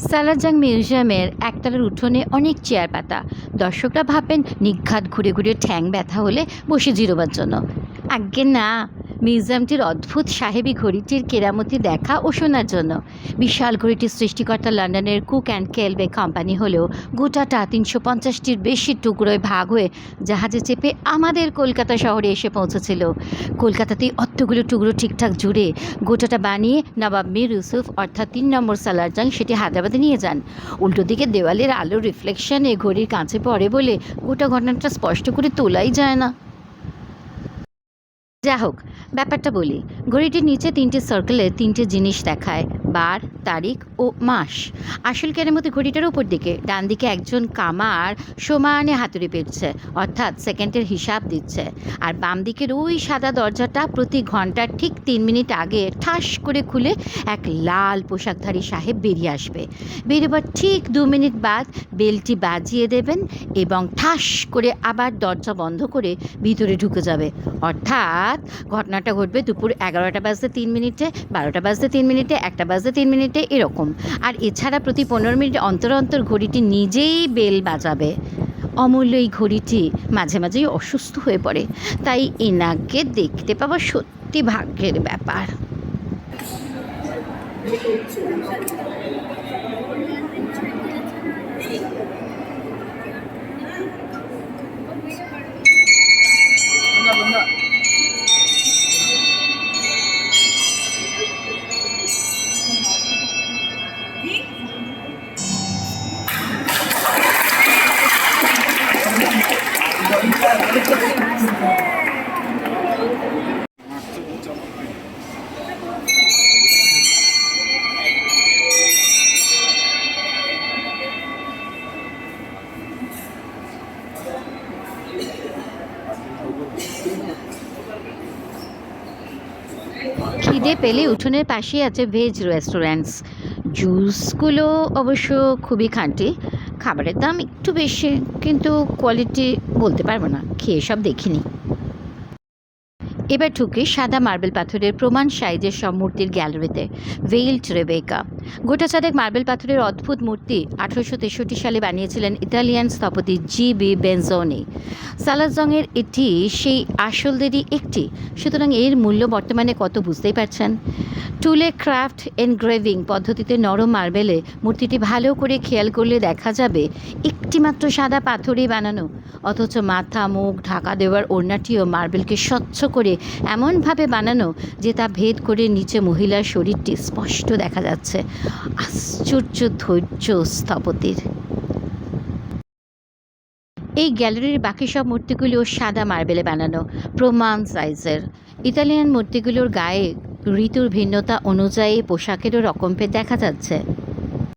সালারজাং মিউজিয়ামের একতলার উঠোনে অনেক চেয়ার পাতা। দর্শকরা ভাববেন নিঘাত ঘুরে ঘুরে ঠ্যাং ব্যথা হলে বসে জিরোবার জন্য। আজ্ঞে না, মিউজিয়ামটির অদ্ভুত সাহেবি ঘড়িটির কেরামতি দেখা ও শোনার জন্য। বিশাল ঘড়িটির সৃষ্টিকর্তা লন্ডনের কুক অ্যান্ড কেলবে কোম্পানি হলেও গোটাটা ৩৫০টির বেশি টুকরোয় ভাগ হয়ে জাহাজে চেপে আমাদের কলকাতা শহরে এসে পৌঁছেছিল। কলকাতাতেই অতগুলো টুকরো ঠিকঠাক জুড়ে গোটাটা বানিয়ে নবাব মীর ইউসুফ অর্থাৎ ৩ নম্বর সালারজাং সেটি হায়দ্রাবাদে নিয়ে যান। উল্টো দিকে দেওয়ালের আলোর রিফ্লেকশনে ঘড়ির কাঁচে পড়ে বলে গোটা ঘটনাটা স্পষ্ট করে তোলাই যায় না। যা হোক, ব্যাপারটা বলি। ঘড়িটির নিচে ৩টে সার্কেলে ৩টে জিনিস দেখায়: বার, তারিখ ও মাস। আসল কেরামতি ঘড়িটার উপর দিকে ডান দিকে একজন কামার সমানে হাতুড়ি পেটছে, অর্থাৎ সেকেন্ডের হিসাব দিচ্ছে। আর বাম দিকের ওই সাদা দরজাটা প্রতি ঘন্টার ঠিক ৩ মিনিট আগে ঠাস করে খুলে এক লাল পোশাকধারী সাহেব বেরিয়ে আসবে। বেরোবার ঠিক ২ মিনিট বাদ বেলটি বাজিয়ে দেবেন এবং ঠাস করে আবার দরজা বন্ধ করে ভিতরে ঢুকে যাবে। অর্থাৎ ঘটনাটা ঘটবে দুপুর ১১টা বাজতে ৩ মিনিটে, ১২টা বাজতে ৩ মিনিটে, ১টা বাজতে ৩ মিনিটে, এরকম। আর এছাড়া প্রতি ১৫ মিনিট অন্তর অন্তর ঘড়িটি নিজেই বেল বাজাবে। অমূল্য এই ঘড়িটি মাঝে মাঝেই অসুস্থ হয়ে পড়ে, তাই এনাকে দেখতে পাওয়া সত্যি ভাগ্যের ব্যাপার। খিদে পেলে উঠোনের পাশেই আছে ভেজ রেস্টুরেন্টস। জুসগুলো অবশ্য খুবই খাঁটি, খাবারের দাম একটু বেশি, কিন্তু কোয়ালিটি বলতে পারবো না, খেয়ে সব দেখিনি। এবার ঢুকে সাদা মার্বেল পাথরের প্রমাণ সাইজের সব মূর্তির গ্যালারিতে। ভেইল্ড রেবেকা গোটা চাঁদেক মার্বেল পাথরের অদ্ভুত মূর্তি ১৮৬৩ সালে বানিয়েছিলেন ইতালিয়ান স্থপতি জি.বি. বেনজোনি। সালারজাংয়ের এটি সেই আসলদেরই একটি, সুতরাং এর মূল্য বর্তমানে কত বুঝতেই পারছেন। টুলে ক্রাফট এনগ্রেভিং পদ্ধতিতে নরম মার্বেলে মূর্তিটি ভালো করে খেয়াল করলে দেখা যাবে একটিমাত্র সাদা পাথরেই বানানো, অথচ মাথা মুখ ঢাকা দেওয়ার ওড়নাটিও মার্বেলকে স্বচ্ছ করে এমনভাবে বানানো যে তা ভেদ করে নিচে মহিলার শরীরটি স্পষ্ট দেখা যাচ্ছে। আশ্চর্য ধৈর্য স্থপতির। এই গ্যালারির বাকি সব মূর্তিগুলো সাদা মার্বেলে বানানো, প্রমাণ সাইজের। ইতালিয়ান মূর্তিগুলোর গায়ে ঋতুর ভিন্নতা অনুযায়ী পোশাকেরও রকমভেদ দেখা যাচ্ছে।